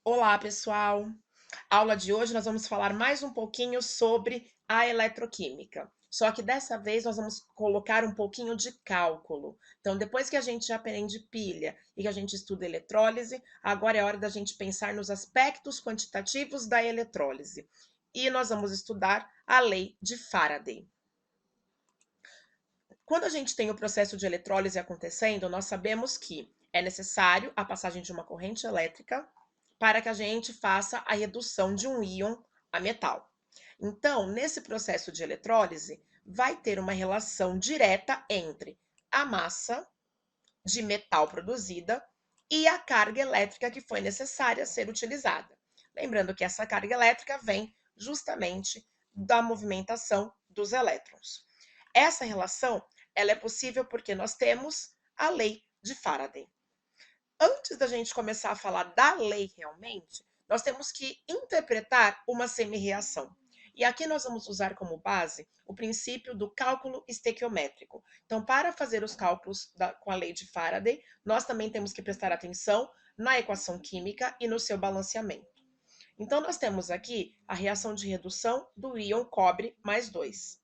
Olá, pessoal! Aula de hoje nós vamos falar mais um pouquinho sobre a eletroquímica. Só que dessa vez nós vamos colocar um pouquinho de cálculo. Então, depois que a gente já aprende pilha e que a gente estuda eletrólise, agora é hora da gente pensar nos aspectos quantitativos da eletrólise. E nós vamos estudar a lei de Faraday. Quando a gente tem o processo de eletrólise acontecendo, nós sabemos que é necessário a passagem de uma corrente elétrica para que a gente faça a redução de um íon a metal. Então, nesse processo de eletrólise, vai ter uma relação direta entre a massa de metal produzida e a carga elétrica que foi necessária ser utilizada. Lembrando que essa carga elétrica vem justamente da movimentação dos elétrons. Essa relação ela é possível porque nós temos a lei de Faraday. Antes da gente começar a falar da lei realmente, nós temos que interpretar uma semi-reação. E aqui nós vamos usar como base o princípio do cálculo estequiométrico. Então, para fazer os cálculos com a lei de Faraday, nós também temos que prestar atenção na equação química e no seu balanceamento. Então, nós temos aqui a reação de redução do íon cobre mais 2.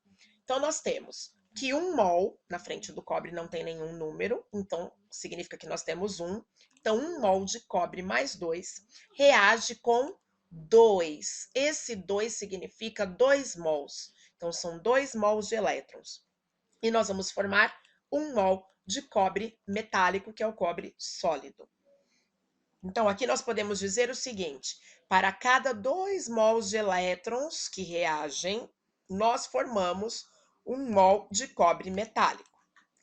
Então, nós temos que 1 mol, na frente do cobre não tem nenhum número, então significa que nós temos 1. Então, 1 mol de cobre mais 2 reage com 2. Esse 2 significa 2 mols. Então, são 2 mols de elétrons. E nós vamos formar 1 mol de cobre metálico, que é o cobre sólido. Então, aqui nós podemos dizer o seguinte: para cada 2 mols de elétrons que reagem, nós formamos 1 mol de cobre metálico.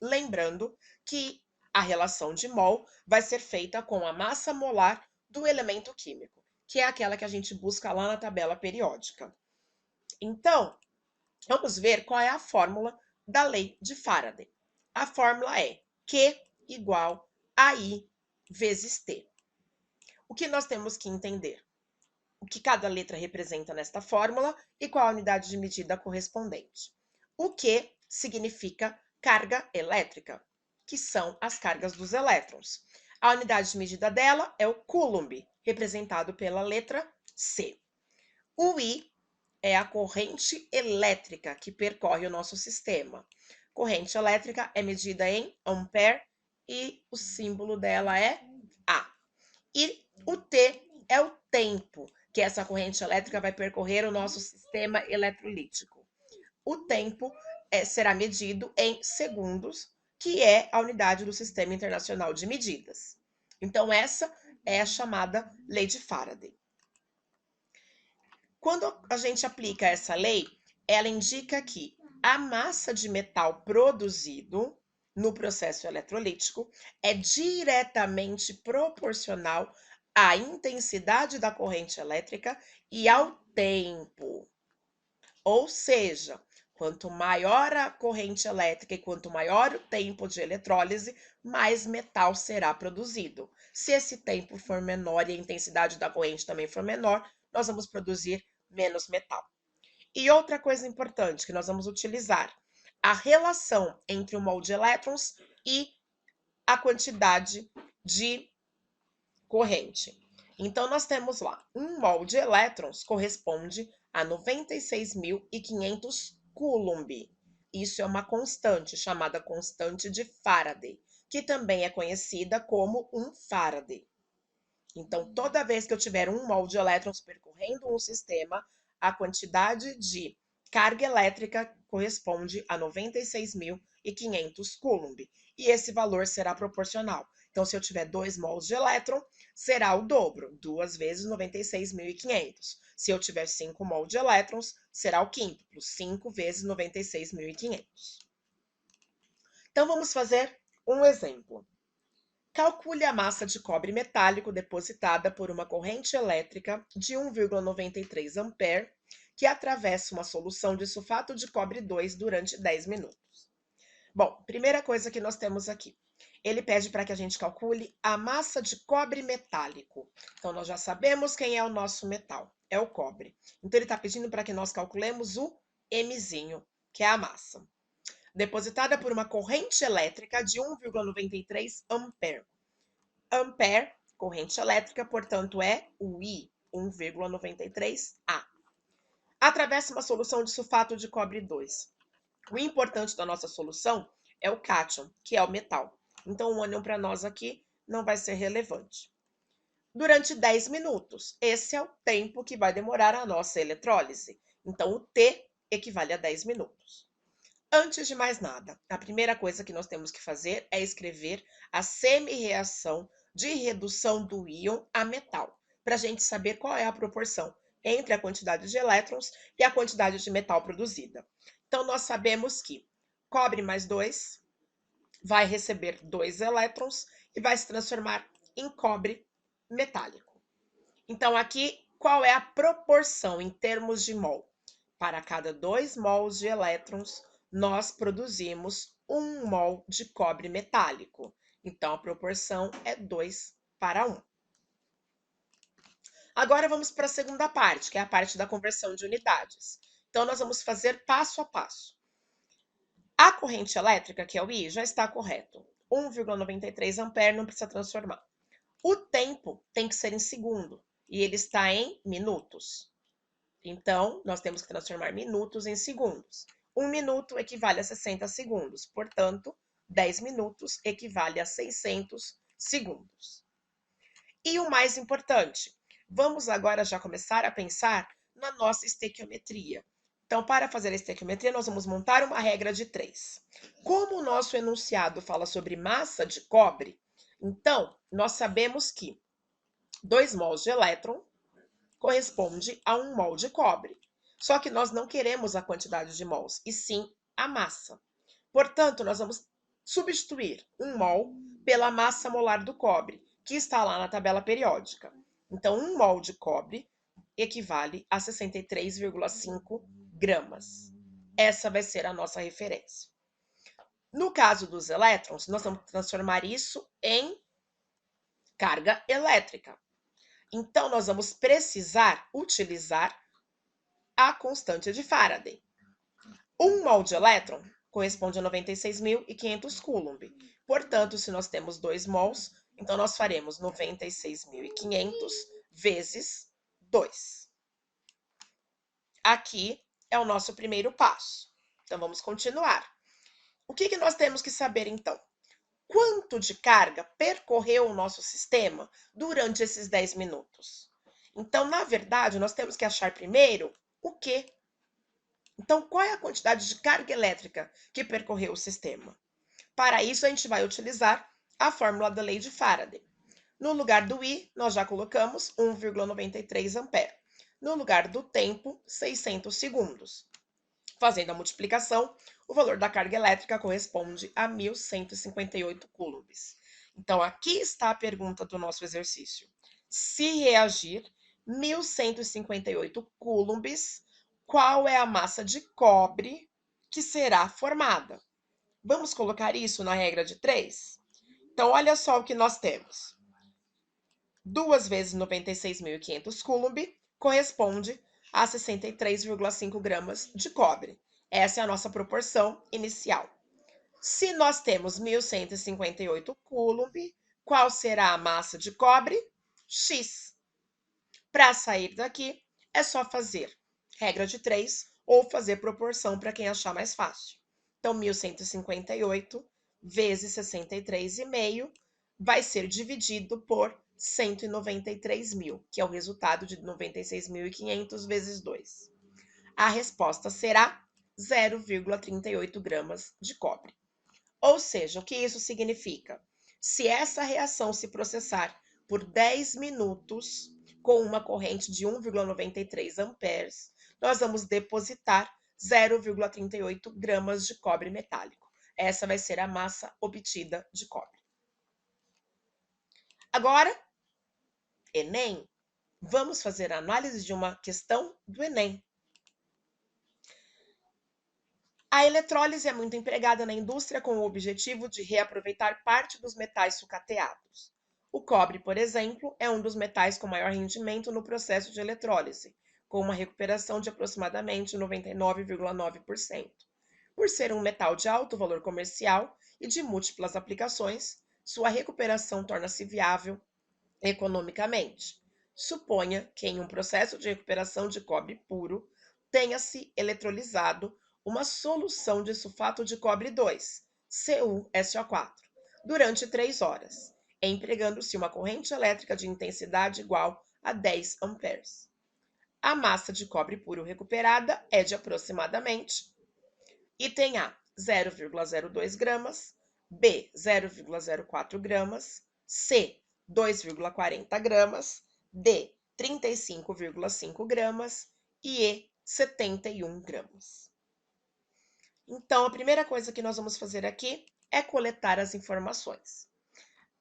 Lembrando que a relação de mol vai ser feita com a massa molar do elemento químico, que é aquela que a gente busca lá na tabela periódica. Então, vamos ver qual é a fórmula da lei de Faraday. A fórmula é Q igual a I vezes T. O que nós temos que entender? O que cada letra representa nesta fórmula e qual a unidade de medida correspondente. O Q significa carga elétrica, que são as cargas dos elétrons. A unidade de medida dela é o Coulomb, representado pela letra C. O I é a corrente elétrica que percorre o nosso sistema. Corrente elétrica é medida em ampere e o símbolo dela é A. E o T é o tempo que essa corrente elétrica vai percorrer o nosso sistema eletrolítico. O tempo será medido em segundos, que é a unidade do Sistema Internacional de Medidas. Então, essa é a chamada Lei de Faraday. Quando a gente aplica essa lei, ela indica que a massa de metal produzido no processo eletrolítico é diretamente proporcional à intensidade da corrente elétrica e ao tempo. Ou seja, quanto maior a corrente elétrica e quanto maior o tempo de eletrólise, mais metal será produzido. Se esse tempo for menor e a intensidade da corrente também for menor, nós vamos produzir menos metal. E outra coisa importante que nós vamos utilizar, a relação entre o mol de elétrons e a quantidade de corrente. Então, nós temos lá, 1 mol de elétrons corresponde a 96.500 Coulomb. Isso é uma constante, chamada constante de Faraday, que também é conhecida como um Faraday. Então, toda vez que eu tiver 1 mol de elétrons percorrendo um sistema, a quantidade de carga elétrica corresponde a 96.500 Coulomb. E esse valor será proporcional. Então, se eu tiver 2 mols de elétron, será o dobro, 2 vezes 96.500. Se eu tiver 5 mol de elétrons, será o quíntuplo, 5 vezes 96.500. Então, vamos fazer um exemplo. Calcule a massa de cobre metálico depositada por uma corrente elétrica de 1,93 ampere que atravessa uma solução de sulfato de cobre 2 durante 10 minutos. Bom, primeira coisa que nós temos aqui. Ele pede para que a gente calcule a massa de cobre metálico. Então, nós já sabemos quem é o nosso metal, é o cobre. Então, ele está pedindo para que nós calculemos o Mzinho, que é a massa. Depositada por uma corrente elétrica de 1,93 ampere. Ampere corrente elétrica, portanto, é o I, 1,93A. Atravessa uma solução de sulfato de cobre 2. O importante da nossa solução é o cátion, que é o metal. Então, o ânion para nós aqui não vai ser relevante. Durante 10 minutos. Esse é o tempo que vai demorar a nossa eletrólise. Então, o T equivale a 10 minutos. Antes de mais nada, a primeira coisa que nós temos que fazer é escrever a semi-reação de redução do íon a metal, para a gente saber qual é a proporção entre a quantidade de elétrons e a quantidade de metal produzida. Então, nós sabemos que cobre mais 2 vai receber 2 elétrons e vai se transformar em cobre metálico. Então, aqui, qual é a proporção em termos de mol? Para cada 2 mols de elétrons, nós produzimos 1 mol de cobre metálico. Então, a proporção é 2 para 1. Agora, vamos para a segunda parte, que é a parte da conversão de unidades. Então, nós vamos fazer passo a passo. A corrente elétrica, que é o I, já está correto. 1,93 ampere não precisa transformar. O tempo tem que ser em segundo, e ele está em minutos. Então, nós temos que transformar minutos em segundos. 1 minuto equivale a 60 segundos, portanto, 10 minutos equivale a 600 segundos. E o mais importante, vamos agora já começar a pensar na nossa estequiometria. Então, para fazer a estequiometria, nós vamos montar uma regra de 3. Como o nosso enunciado fala sobre massa de cobre, então, nós sabemos que 2 mols de elétron corresponde a 1 mol de cobre. Só que nós não queremos a quantidade de mols, e sim a massa. Portanto, nós vamos substituir 1 mol pela massa molar do cobre, que está lá na tabela periódica. Então, 1 mol de cobre equivale a 63,5 gramas. Essa vai ser a nossa referência. No caso dos elétrons, nós vamos transformar isso em carga elétrica. Então, nós vamos precisar utilizar a constante de Faraday. 1 mol de elétron corresponde a 96.500 coulomb. Portanto, se nós temos 2 mols, então nós faremos 96.500 vezes 2. Aqui é o nosso primeiro passo. Então, vamos continuar. O que nós temos que saber, então? Quanto de carga percorreu o nosso sistema durante esses 10 minutos? Então, na verdade, nós temos que achar primeiro o quê? Então, qual é a quantidade de carga elétrica que percorreu o sistema? Para isso, a gente vai utilizar a fórmula da lei de Faraday. No lugar do I, nós já colocamos 1,93 ampere. No lugar do tempo, 600 segundos. Fazendo a multiplicação, o valor da carga elétrica corresponde a 1.158 coulombs. Então, aqui está a pergunta do nosso exercício. Se reagir 1.158 coulombs, qual é a massa de cobre que será formada? Vamos colocar isso na regra de 3? Então, olha só o que nós temos. 2 vezes 96.500 coulomb corresponde a 63,5 gramas de cobre. Essa é a nossa proporção inicial. Se nós temos 1.158 coulomb, qual será a massa de cobre? X. Para sair daqui, é só fazer regra de 3 ou fazer proporção para quem achar mais fácil. Então, 1.158 vezes 63,5 vai ser dividido por 193.000, que é o resultado de 96.500 vezes 2. A resposta será 0,38 gramas de cobre. Ou seja, o que isso significa? Se essa reação se processar por 10 minutos com uma corrente de 1,93 amperes, nós vamos depositar 0,38 gramas de cobre metálico. Essa vai ser a massa obtida de cobre. Agora, Enem, vamos fazer a análise de uma questão do Enem. A eletrólise é muito empregada na indústria com o objetivo de reaproveitar parte dos metais sucateados. O cobre, por exemplo, é um dos metais com maior rendimento no processo de eletrólise, com uma recuperação de aproximadamente 99,9%. Por ser um metal de alto valor comercial e de múltiplas aplicações, sua recuperação torna-se viável economicamente. Suponha que em um processo de recuperação de cobre puro tenha-se eletrolizado uma solução de sulfato de cobre 2, CuSO4, durante 3 horas, empregando-se uma corrente elétrica de intensidade igual a 10 amperes. A massa de cobre puro recuperada é de aproximadamente item A, 0,02 gramas, B, 0,04 gramas, C, 2,40 gramas, D, 35,5 gramas e E, 71 gramas. Então, a primeira coisa que nós vamos fazer aqui é coletar as informações.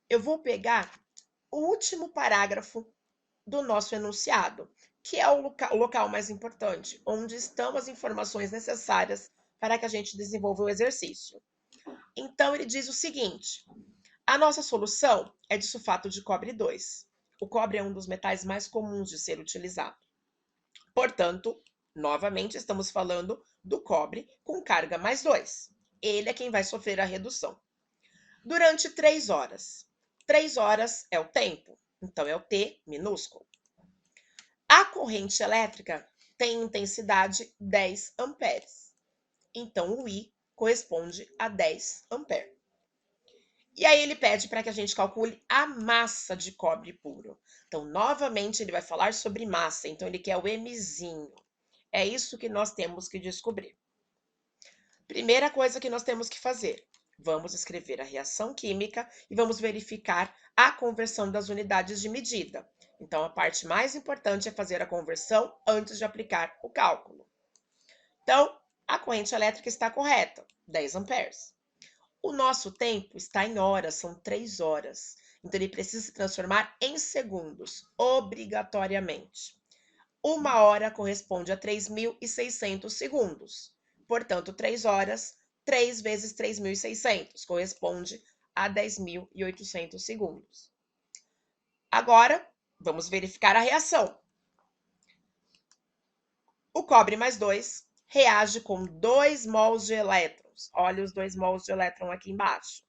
Eu vou pegar o último parágrafo do nosso enunciado, que é o local mais importante, onde estão as informações necessárias para que a gente desenvolva o exercício. Então, ele diz o seguinte: a nossa solução é de sulfato de cobre 2. O cobre é um dos metais mais comuns de ser utilizado. Portanto, novamente estamos falando do cobre com carga mais 2. Ele é quem vai sofrer a redução. Durante 3 horas. 3 horas é o tempo, então é o T minúsculo. A corrente elétrica tem intensidade 10 amperes. Então, o I corresponde a 10 amperes. E aí ele pede para que a gente calcule a massa de cobre puro. Então, novamente, ele vai falar sobre massa. Então, ele quer o Mzinho. É isso que nós temos que descobrir. Primeira coisa que nós temos que fazer. Vamos escrever a reação química e vamos verificar a conversão das unidades de medida. Então, a parte mais importante é fazer a conversão antes de aplicar o cálculo. Então, a corrente elétrica está correta, 10 amperes. O nosso tempo está em horas, são 3 horas. Então, ele precisa se transformar em segundos, obrigatoriamente. 1 hora corresponde a 3.600 segundos. Portanto, 3 horas, 3 vezes 3.600, corresponde a 10.800 segundos. Agora, vamos verificar a reação. O cobre mais 2 reage com 2 mols de elétrons. Olha os 2 mols de elétron aqui embaixo.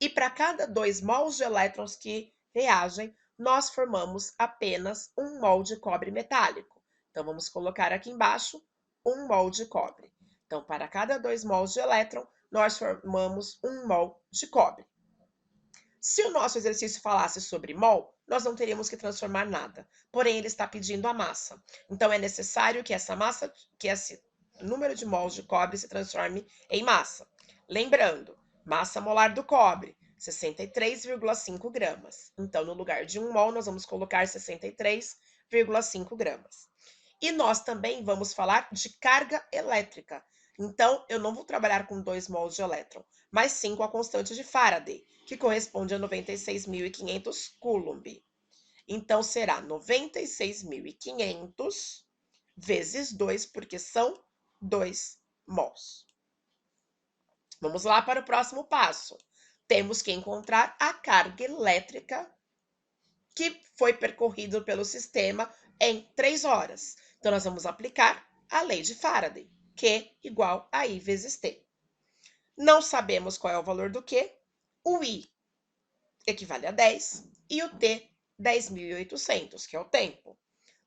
E para cada 2 mols de elétrons que reagem, nós formamos apenas 1 mol de cobre metálico. Então, vamos colocar aqui embaixo 1 mol de cobre. Então, para cada 2 mols de elétron, nós formamos 1 mol de cobre. Se o nosso exercício falasse sobre mol, nós não teríamos que transformar nada. Porém, ele está pedindo a massa. Então, é necessário que essa massa, que esse número de mols de cobre se transforme em massa. Lembrando, massa molar do cobre, 63,5 gramas. Então, no lugar de 1 mol, nós vamos colocar 63,5 gramas. E nós também vamos falar de carga elétrica. Então, eu não vou trabalhar com 2 mols de elétron, mas sim com a constante de Faraday, que corresponde a 96.500 Coulomb. Então, será 96.500 vezes 2, porque são 2 mols. Vamos lá para o próximo passo. Temos que encontrar a carga elétrica que foi percorrida pelo sistema em 3 horas. Então, nós vamos aplicar a lei de Faraday, Q igual a I vezes T. Não sabemos qual é o valor do Q. O I equivale a 10 e o T, 10.800, que é o tempo.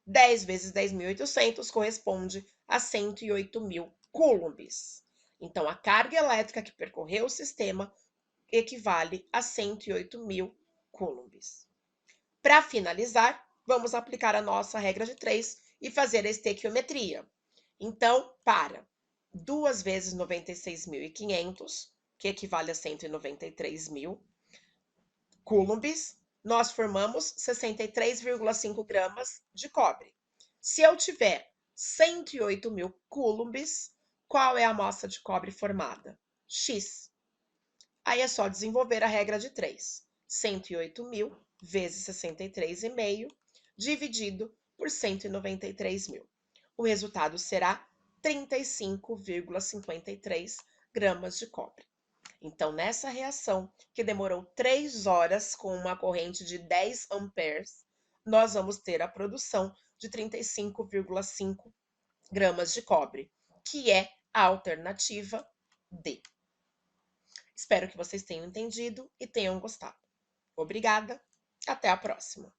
10 vezes 10.800 corresponde a 108.000 coulombs. Então, a carga elétrica que percorreu o sistema equivale a 108.000 coulombs. Para finalizar, vamos aplicar a nossa regra de 3 e fazer a estequiometria. Então, para 2 vezes 96.500, que equivale a 193.000 coulombs, nós formamos 63,5 gramas de cobre. Se eu tiver 108.000 coulombs, qual é a massa de cobre formada? X. Aí é só desenvolver a regra de 3. 108.000 vezes 63,5 dividido por 193.000. O resultado será 35,53 gramas de cobre. Então, nessa reação, que demorou 3 horas com uma corrente de 10 amperes, nós vamos ter a produção de 35,5 gramas de cobre, que é a alternativa D. Espero que vocês tenham entendido e tenham gostado. Obrigada! Até a próxima!